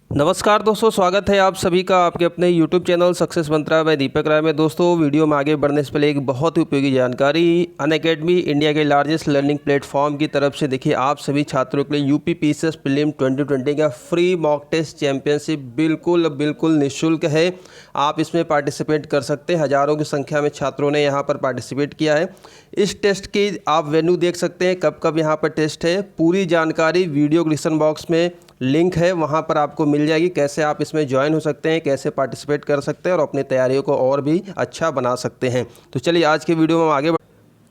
नमस्कार दोस्तों, स्वागत है आप सभी का आपके अपने YouTube चैनल सक्सेस मंत्रा में दीपक राय में। दोस्तों, वीडियो में आगे बढ़ने से पहले एक बहुत ही उपयोगी जानकारी। अनअकैडमी इंडिया के लार्जेस्ट लर्निंग प्लेटफॉर्म की तरफ से देखिए आप सभी छात्रों के लिए यूपी पीसीएस प्रीलिम 2020 का फ्री मॉक टेस्ट चैंपियनशिप बिल्कुल निःशुल्क है। आप इसमें पार्टिसिपेट कर सकते हैं। हज़ारों की संख्या में छात्रों ने यहाँ पर पार्टिसिपेट किया है। इस टेस्ट की आप वेन्यू देख सकते हैं, कब कब यहाँ पर टेस्ट है। पूरी जानकारी वीडियो डिस्क्रिप्शन बॉक्स में लिंक है, वहाँ पर आपको मिल जाएगी। कैसे आप इसमें ज्वाइन हो सकते हैं, कैसे पार्टिसिपेट कर सकते हैं और अपनी तैयारियों को और भी अच्छा बना सकते हैं। तो चलिए आज के वीडियो में हम आगे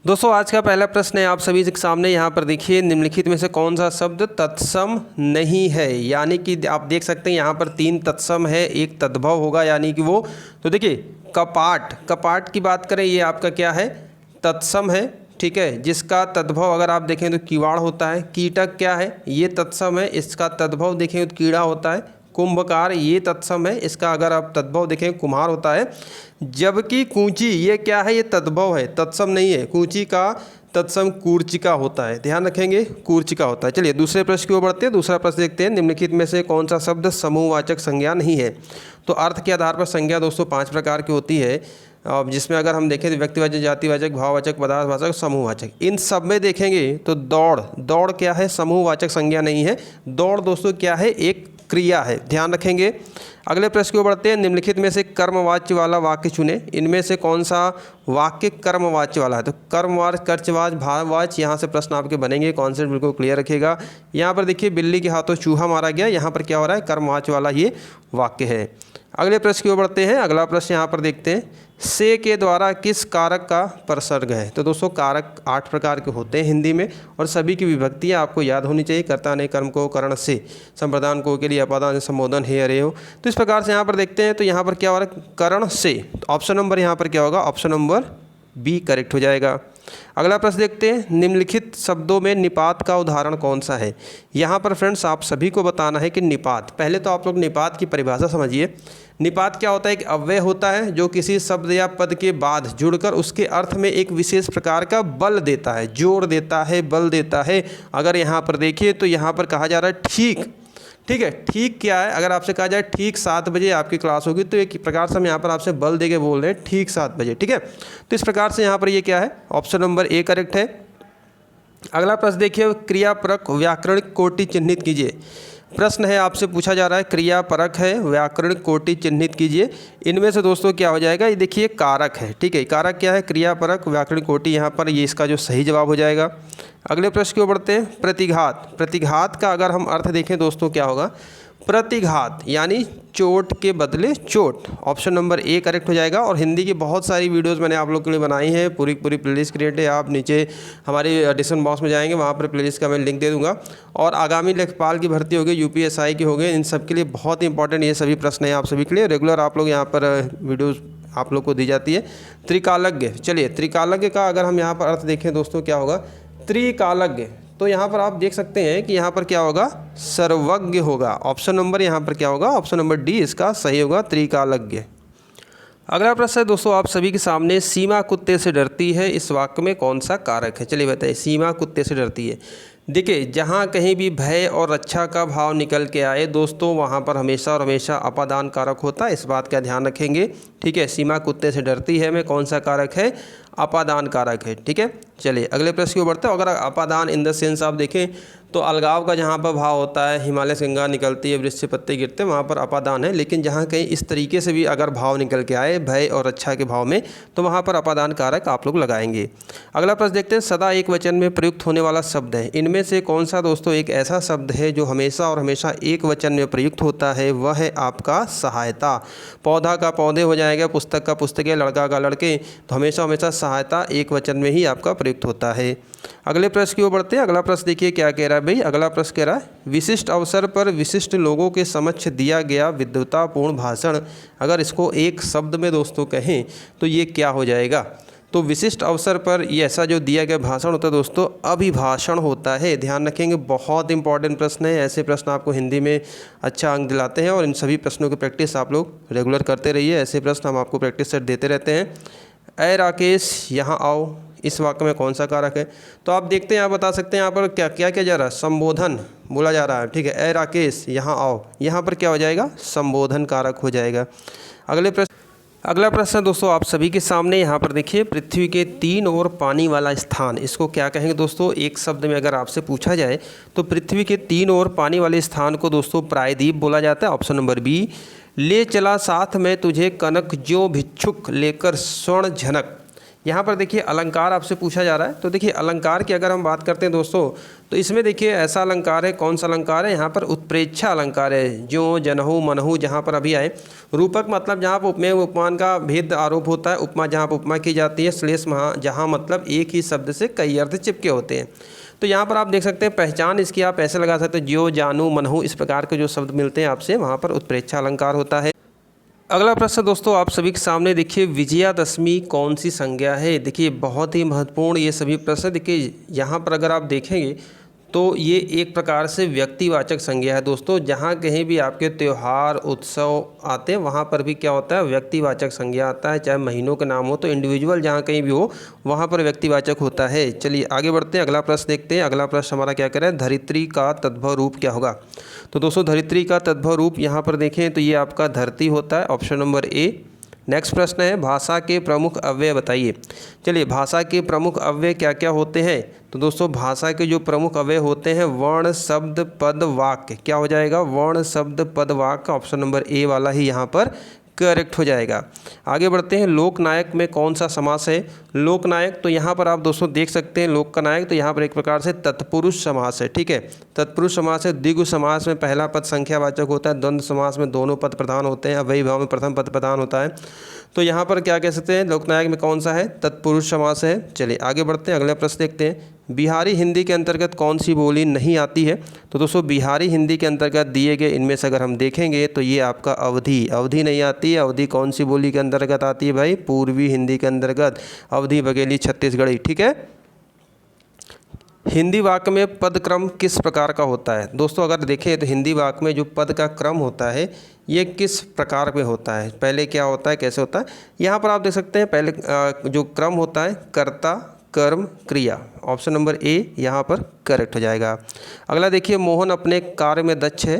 दोस्तों, आज का पहला प्रश्न है आप सभी के सामने। यहाँ पर देखिए, निम्नलिखित में से कौन सा शब्द तत्सम नहीं है। यानी कि आप देख सकते हैं यहाँ पर 3 तत्सम है, एक तद्भव होगा यानी कि वो। तो देखिए कपाट की बात करें, ये आपका क्या है, तत्सम है, ठीक है। जिसका तद्भव अगर आप देखें तो किवाड़ होता है। कीटक क्या है, ये तत्सम है, इसका तद्भव देखें तो कीड़ा होता है। कुंभकार ये तत्सम है, इसका अगर आप तद्भव देखें कुम्हार होता है। जबकि कूंची ये क्या है, ये तद्भव है, तत्सम नहीं है। कूंची का तत्सम कूर्चिका होता है, ध्यान रखेंगे, कूर्चिका होता है। चलिए दूसरे प्रश्न की ओर बढ़ते हैं। दूसरा प्रश्न देखते हैं, निम्नलिखित में से कौन सा शब्द समूहवाचक संज्ञा नहीं है। तो अर्थ के आधार पर संज्ञा दोस्तों 5 प्रकार की होती है, जिसमें अगर हम देखें तो व्यक्तिवाचक, जातिवाचक, भाववाचक, पदार्थवाचक, समूहवाचक। इन सब में देखेंगे तो दौड़ क्या है, समूहवाचक संज्ञा नहीं है। दौड़ दोस्तों क्या है, एक क्रिया है, ध्यान रखेंगे। अगले प्रश्न की ओर बढ़ते हैं। निम्नलिखित में से कर्मवाच्य वाला वाक्य चुने। इनमें से कौन सा वाक्य कर्मवाच्य वाला है। तो कर्मवाच्य, कर्चवाच्य, भाववाच्य, यहाँ से प्रश्न आपके बनेंगे। कॉन्सेप्ट बिल्कुल क्लियर रखिएगा। यहाँ पर देखिए, बिल्ली के हाथों चूहा मारा गया, यहाँ पर क्या हो रहा है, कर्मवाच्य वाला ये वाक्य है। अगले प्रश्न की ओर बढ़ते हैं। अगला प्रश्न यहाँ पर देखते हैं, से के द्वारा किस कारक का प्रसर्ग है। तो दोस्तों कारक 8 प्रकार के होते हैं हिंदी में, और सभी की विभक्तियाँ आपको याद होनी चाहिए। कर्ता ने कर्म को करण से, संप्रदान को के लिए अपादान संबोधन हे अरे हो। तो इस प्रकार से यहाँ पर देखते हैं, तो यहाँ पर क्या हो रहा है, करण से। तो ऑप्शन नंबर यहाँ पर क्या होगा, ऑप्शन नंबर बी करेक्ट हो जाएगा। अगला प्रश्न देखते हैं, निम्नलिखित शब्दों में निपात का उदाहरण कौन सा है। यहाँ पर फ्रेंड्स आप सभी को बताना है कि निपात, पहले तो आप लोग निपात की परिभाषा समझिए। निपात क्या होता है, एक अव्यय होता है जो किसी शब्द या पद के बाद जुड़कर उसके अर्थ में एक विशेष प्रकार का बल देता है, जोड़ देता है, बल देता है। अगर यहाँ पर देखिए तो यहाँ पर कहा जा रहा है ठीक है। ठीक क्या है, अगर आपसे कहा जाए ठीक 7 बजे आपकी क्लास होगी, तो एक प्रकार से हम यहाँ पर आपसे बल दे के बोल रहे हैं ठीक 7 बजे, ठीक है। तो इस प्रकार से यहाँ पर ये क्या है, ऑप्शन नंबर ए करेक्ट है। अगला प्रश्न देखिए, क्रियापरक व्याकरणिक कोटि चिन्हित कीजिए। प्रश्न है आपसे पूछा जा रहा है, क्रियापरक है, व्याकरणिक कोटि चिन्हित कीजिए। इनमें से दोस्तों क्या हो जाएगा, ये देखिए कारक है, ठीक है। कारक क्या है, क्रियापरक व्याकरणिक कोटि, यहाँ पर ये इसका जो सही जवाब हो जाएगा। अगले प्रश्न की ओर बढ़ते हैं। प्रतिघात का अगर हम अर्थ देखें दोस्तों क्या होगा, प्रतिघात यानी चोट के बदले चोट। ऑप्शन नंबर ए करेक्ट हो जाएगा। और हिंदी की बहुत सारी वीडियोस मैंने आप लोग के लिए बनाई हैं, पूरी प्लेलिस्ट क्रिएट है। आप नीचे हमारे डिस्क्रिप्शन बॉक्स में जाएंगे, वहाँ पर प्लेलिस्ट का मैं लिंक दे दूँगा। और आगामी लेखपाल की भर्ती होगी, यूपीएसआई की होगी, इन सब के लिए बहुत ही इंपॉर्टेंट ये सभी प्रश्न हैं आप सभी के लिए। रेगुलर आप लोग यहाँ पर वीडियोज़ आप लोग को दी जाती है। त्रिकालज्ञ, चलिए त्रिकालज्ञ का अगर हम यहाँ पर अर्थ देखें दोस्तों क्या होगा, त्रिकालज्ञ। तो यहाँ पर आप देख सकते हैं कि यहाँ पर क्या होगा, सर्वज्ञ होगा। ऑप्शन नंबर यहाँ पर क्या होगा, ऑप्शन नंबर डी इसका सही होगा, त्रिकालज्ञ। अगला प्रश्न है दोस्तों आप सभी के सामने, सीमा कुत्ते से डरती है, इस वाक्य में कौन सा कारक है। चलिए बताइए, सीमा कुत्ते से डरती है। देखिए, जहाँ कहीं भी भय और रक्षा का भाव निकल के आए दोस्तों, वहाँ पर हमेशा और हमेशा अपादान कारक होता है, इस बात का ध्यान रखेंगे, ठीक है। सीमा कुत्ते से डरती है में कौन सा कारक है, अपादान कारक है, ठीक है। चलिए अगले प्रश्न की ओर बढ़ते हैं। अगर अपादान इन द सेंस आप देखें तो अलगाव का जहाँ पर भाव होता है, हिमालय से गंगा निकलती है, वृक्ष से पत्ते गिरते हैं, वहाँ पर अपादान है। लेकिन जहाँ कहीं इस तरीके से भी अगर भाव निकल के आए, भय और रक्षा के भाव में, तो वहाँ पर अपादान कारक आप लोग लगाएंगे। अगला प्रश्न देखते हैं, सदा एक वचन में प्रयुक्त होने वाला शब्द है। इनमें से कौन सा दोस्तों एक ऐसा शब्द है जो हमेशा और हमेशा एक वचन में प्रयुक्त होता है, वह है आपका सहायता। पौधा का पौधे हो जाएगा, पुस्तक का पुस्तकें, लड़का का लड़के, तो हमेशा हमेशा सहायता एक वचन में ही आपका प्रयुक्त होता है। अगले प्रश्न की ओर बढ़ते हैं। अगला प्रश्न देखिए क्या कह रहा है भाई, अगला प्रश्न कह रहा है, विशिष्ट अवसर पर विशिष्ट लोगों के समक्ष दिया गया विद्वतापूर्ण भाषण। अगर इसको एक शब्द में दोस्तों कहें तो ये क्या हो जाएगा। तो विशिष्ट अवसर पर ये ऐसा जो दिया गया भाषण होता है दोस्तों, अभिभाषण होता है, ध्यान रखेंगे। बहुत इंपॉर्टेंट प्रश्न है, ऐसे प्रश्न आपको हिंदी में अच्छा अंक दिलाते हैं, और इन सभी प्रश्नों की प्रैक्टिस आप लोग रेगुलर करते रहिए। ऐसे प्रश्न हम आपको प्रैक्टिस सेट देते रहते हैं। अय राकेश यहाँ आओ, इस वाक्य में कौन सा कारक है? तो आप देखते हैं, आप बता सकते हैं यहाँ पर क्या क्या किया जा रहा है, संबोधन बोला जा रहा है, ठीक है। ए राकेश यहाँ आओ, यहाँ पर क्या हो जाएगा, संबोधन कारक हो जाएगा। अगला प्रश्न दोस्तों आप सभी के सामने यहाँ पर देखिए, पृथ्वी के 3 ओर पानी वाला स्थान, इसको क्या कहेंगे दोस्तों? एक शब्द में अगर आपसे पूछा जाए तो पृथ्वी के 3 ओर पानी वाले स्थान को दोस्तों प्रायद्वीप बोला जाता है। Option number B. ले चला साथ में तुझे कनक ज्यों भिक्षुक लेकर स्वर्ण झनक। यहाँ पर देखिए अलंकार आपसे पूछा जा रहा है, तो देखिए अलंकार की अगर हम बात करते हैं दोस्तों, तो इसमें देखिए ऐसा अलंकार है, कौन सा अलंकार है? यहाँ पर उत्प्रेक्षा अलंकार है। ज्यों, जनहु, मनहु जहाँ पर अभी आए। रूपक मतलब जहाँ पर उपमेय उपमान का भेद आरोप होता है। उपमा जहाँ पर उपमा की जाती है। श्लेष जहाँ मतलब एक ही शब्द से कई अर्थ चिपके होते हैं। तो यहाँ पर आप देख सकते हैं पहचान इसकी आप ऐसे लगा सकते हैं, ज्यों, जानू, मनहु, इस प्रकार के जो शब्द मिलते हैं आपसे, वहाँ पर उत्प्रेक्षा अलंकार होता है। अगला प्रश्न दोस्तों आप सभी के सामने देखिए, विजयादशमी कौन सी संज्ञा है? देखिए बहुत ही महत्वपूर्ण ये सभी प्रश्न। देखिए यहाँ पर अगर आप देखेंगे तो ये एक प्रकार से व्यक्तिवाचक संज्ञा है दोस्तों। जहाँ कहीं भी आपके त्यौहार उत्सव आते हैं वहाँ पर भी क्या होता है, व्यक्तिवाचक संज्ञा आता है। चाहे महीनों के नाम हो तो इंडिविजुअल जहाँ कहीं भी हो वहाँ पर व्यक्तिवाचक होता है। चलिए आगे बढ़ते हैं, अगला प्रश्न देखते हैं। अगला प्रश्न हमारा क्या करें, धरित्री का तद्भव रूप क्या होगा? तो दोस्तों धरित्री का तद्भव रूप यहाँ पर देखें तो ये आपका धरती होता है। Option number A. नेक्स्ट प्रश्न है, भाषा के प्रमुख अव्यय बताइए। चलिए भाषा के प्रमुख अव्यय क्या क्या होते हैं? तो दोस्तों भाषा के जो प्रमुख अव्यय होते हैं, वर्ण, शब्द, पद, वाक्य। क्या हो जाएगा, वर्ण, शब्द, पद, वाक्य। ऑप्शन नंबर ए वाला ही यहाँ पर करेक्ट हो जाएगा। आगे बढ़ते हैं, लोकनायक में कौन सा समास है? लोकनायक, तो यहाँ पर आप दोस्तों देख सकते हैं लोक का नायक, तो यहाँ पर एक प्रकार से तत्पुरुष समास है, ठीक है। तत्पुरुष समास है। द्विगु समास में पहला पद संख्यावाचक होता है। द्वंद्व समास में दोनों पद प्रधान होते हैं। अव्ययी भाव में प्रथम पद प्रधान होता है। तो यहाँ पर क्या कह सकते हैं, लोकनायक में कौन सा है, तत्पुरुष समास है। चलिए आगे बढ़ते हैं, अगला प्रश्न देखते हैं। बिहारी हिंदी के अंतर्गत कौन सी बोली नहीं आती है? तो दोस्तों बिहारी हिंदी के अंतर्गत दिए गए इनमें से अगर हम देखेंगे तो ये आपका अवधी, अवधी नहीं आती है। अवधी कौन सी बोली के अंतर्गत आती है भाई? पूर्वी हिंदी के अंतर्गत, अवधी, बघेली, छत्तीसगढ़ी, ठीक है। हिंदी वाक्य में पद क्रम किस प्रकार का होता है? दोस्तों अगर देखें तो हिंदी वाक्य में जो पद का क्रम होता है ये किस प्रकार में होता है? पहले क्या होता है, कैसे होता है? यहाँ पर आप देख सकते हैं पहले जो क्रम होता है, कर्ता, कर्म, क्रिया। ऑप्शन नंबर ए यहाँ पर करेक्ट हो जाएगा। अगला देखिए, मोहन अपने कार्य में दक्ष है,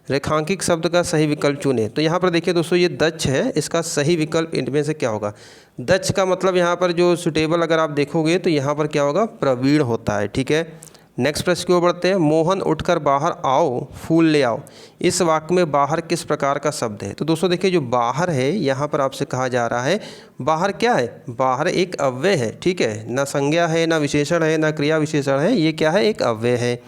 रेखांकित शब्द का सही विकल्प चुने। तो यहाँ पर देखिए दोस्तों ये दक्ष है, इसका सही विकल्प इनमें से क्या होगा? दक्ष का मतलब यहाँ पर जो सुटेबल अगर आप देखोगे तो यहाँ पर क्या होगा, प्रवीण होता है, ठीक है। नेक्स्ट प्रश्न की ओर बढ़ते हैं। मोहन उठकर बाहर आओ, फूल ले आओ। इस वाक्य में बाहर किस प्रकार का शब्द है? तो दोस्तों देखिए जो बाहर है यहाँ पर आपसे कहा जा रहा है, बाहर क्या है, बाहर एक अव्यय है, ठीक है। ना संज्ञा है, ना विशेषण है, ना क्रिया विशेषण है, ये क्या है, एक अव्यय है।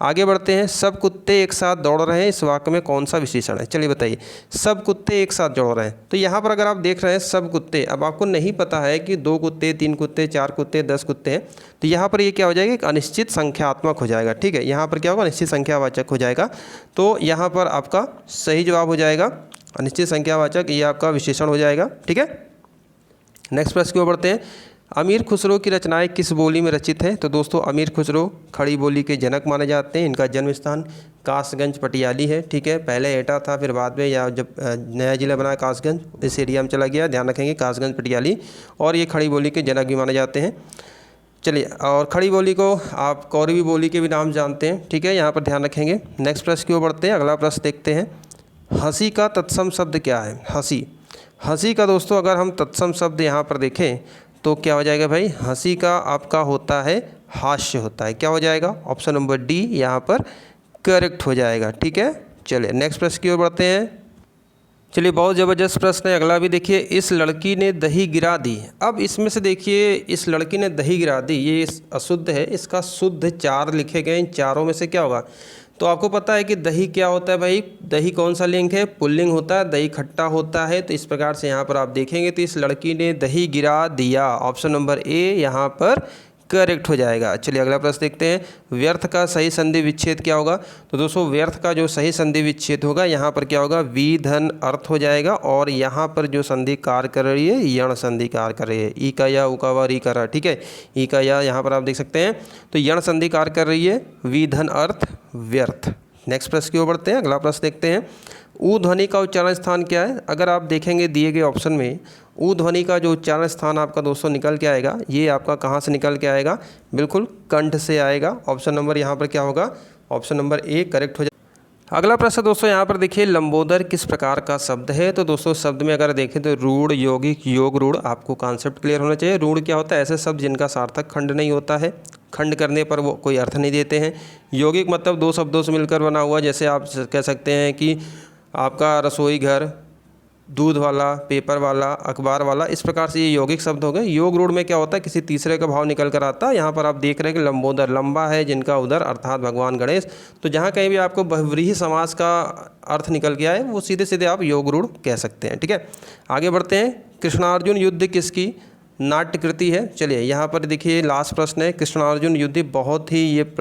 आगे बढ़ते हैं। सब कुत्ते एक साथ दौड़ रहे हैं, इस वाक्य में कौन सा विशेषण है? चलिए बताइए। सब कुत्ते एक साथ दौड़ रहे हैं, तो यहाँ पर अगर आप देख रहे हैं सब कुत्ते, अब आपको नहीं पता है कि 2 कुत्ते, 3 कुत्ते, 4 कुत्ते, 10 कुत्ते हैं, तो यहाँ पर ये क्या हो जाएगा, एक अनिश्चित संख्यात्मक हो जाएगा, ठीक है। यहाँ पर क्या होगा, अनिश्चित संख्यावाचक हो जाएगा। तो यहाँ पर आपका सही जवाब हो जाएगा अनिश्चित संख्यावाचक, ये आपका विशेषण हो जाएगा, ठीक है। नेक्स्ट प्रश्न की ओर बढ़ते हैं। अमीर खुसरो की रचनाएं किस बोली में रचित है? तो दोस्तों अमीर खुसरो खड़ी बोली के जनक माने जाते हैं। इनका जन्म स्थान कासगंज पटियाली है, ठीक है। पहले एटा था, फिर बाद में या जब नया जिला बना कासगंज, इस एरिया में चला गया, ध्यान रखेंगे कासगंज पटियाली। और ये खड़ी बोली के जनक भी माने जाते हैं। चलिए, और खड़ी बोली को आप कौरवी बोली के भी नाम जानते हैं, ठीक है, यहाँ पर ध्यान रखेंगे। नेक्स्ट प्रश्न की ओर बढ़ते हैं। अगला प्रश्न देखते हैं। हंसी का तत्सम शब्द क्या है? हंसी, हंसी का दोस्तों अगर हम तत्सम शब्द यहाँ पर देखें तो क्या हो जाएगा भाई, हंसी का आपका होता है हास्य होता है। क्या हो जाएगा, ऑप्शन नंबर डी यहाँ पर करेक्ट हो जाएगा, ठीक है। चलिए नेक्स्ट प्रश्न की ओर बढ़ते हैं। चलिए बहुत ज़बरदस्त प्रश्न है अगला भी देखिए। इस लड़की ने दही गिरा दी। अब इसमें से देखिए इस लड़की ने दही गिरा दी, ये अशुद्ध है, इसका शुद्ध 4 लिखे गए। इन चारों में से क्या होगा? तो आपको पता है कि दही क्या होता है भाई, दही कौन सा लिंग है, पुल्लिंग होता है, दही खट्टा होता है। तो इस प्रकार से यहाँ पर आप देखेंगे तो इस लड़की ने दही गिरा दिया, ऑप्शन नंबर ए यहाँ पर करेक्ट हो जाएगा। चलिए अगला प्रश्न देखते हैं। व्यर्थ का सही संधि विच्छेद क्या होगा? तो दोस्तों व्यर्थ का जो सही संधि विच्छेद होगा यहाँ पर क्या होगा, वी धन अर्थ हो जाएगा। और यहाँ पर जो संधि कार्य कर रही है, यण संधि कार्य कर रही है। ई का या, उ का वा, री का रा, ठीक है। ई का या यहाँ पर आप देख सकते हैं, तो यण संधि कार्य कर रही है, वी धन अर्थ व्यर्थ, नेक्स्ट प्रश्न की ओर बढ़ते हैं। अगला प्रश्न देखते हैं, ऊ ध्वनि का उच्चारण स्थान क्या है। अगर आप देखेंगे दिए गए ऑप्शन में ऊ ध्वनि का जो उच्चारण स्थान आपका दोस्तों निकल के आएगा, ये आपका कहाँ से निकल के आएगा, बिल्कुल कंठ से आएगा। ऑप्शन नंबर यहाँ पर क्या होगा, ऑप्शन नंबर ए करेक्ट हो जाए। अगला प्रश्न दोस्तों यहाँ पर देखिए, लंबोदर किस प्रकार का शब्द है। तो दोस्तों शब्द में अगर देखें तो रूढ़, यौगिक, योग रूढ़, आपको कॉन्सेप्ट क्लियर होना चाहिए। रूढ़ क्या होता है, ऐसे शब्द जिनका सार्थक खंड नहीं होता है, खंड करने पर वो कोई अर्थ नहीं देते हैं। यौगिक मतलब दो शब्दों से मिलकर बना हुआ, जैसे आप कह सकते हैं कि आपका रसोई घर, दूध वाला, पेपर वाला, अखबार वाला, इस प्रकार से ये यौगिक शब्द हो गए। योग रूढ़ में क्या होता है, किसी तीसरे का भाव निकल कर आता है। यहाँ पर आप देख रहे हैं कि लंबोदर, लंबा है जिनका उदर, अर्थात भगवान गणेश। तो जहाँ कहीं भी आपको बहुव्रीहि समास का अर्थ निकल के आए वो सीधे सीधे आप योग रूढ़ कह सकते हैं। ठीक है, आगे बढ़ते हैं। कृष्णार्जुन युद्ध किसकी नाट्य कृति है। चलिए यहाँ पर देखिए लास्ट प्रश्न है। कृष्णार्जुन युद्ध बहुत ही ये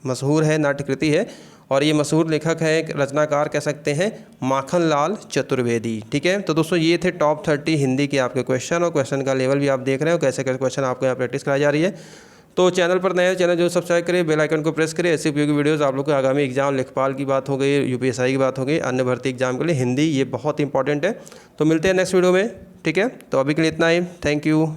मशहूर है, नाट्य कृति है, और ये मशहूर लेखक है, रचनाकार कह सकते हैं माखनलाल चतुर्वेदी। ठीक है, तो दोस्तों ये थे टॉप 30 हिंदी के आपके क्वेश्चन, और क्वेश्चन का लेवल भी आप देख रहे हो कैसे कैसे क्वेश्चन आपको यहाँ प्रैक्टिस कराई जा रही है। तो चैनल पर नए चैनल जो सब्सक्राइब करिए, बेल आइकन को प्रेस करिए। ऐसी उपयोगी वीडियोस आप लोग को आगामी एग्जाम, लेखपाल की बात हो गई, यूपीएससी की बात हो गई, अन्य भर्ती एग्जाम के लिए हिंदी ये बहुत इंपॉर्टेंट है। तो मिलते हैं नेक्स्ट वीडियो में। ठीक है, तो अभी के लिए इतना ही। Thank you.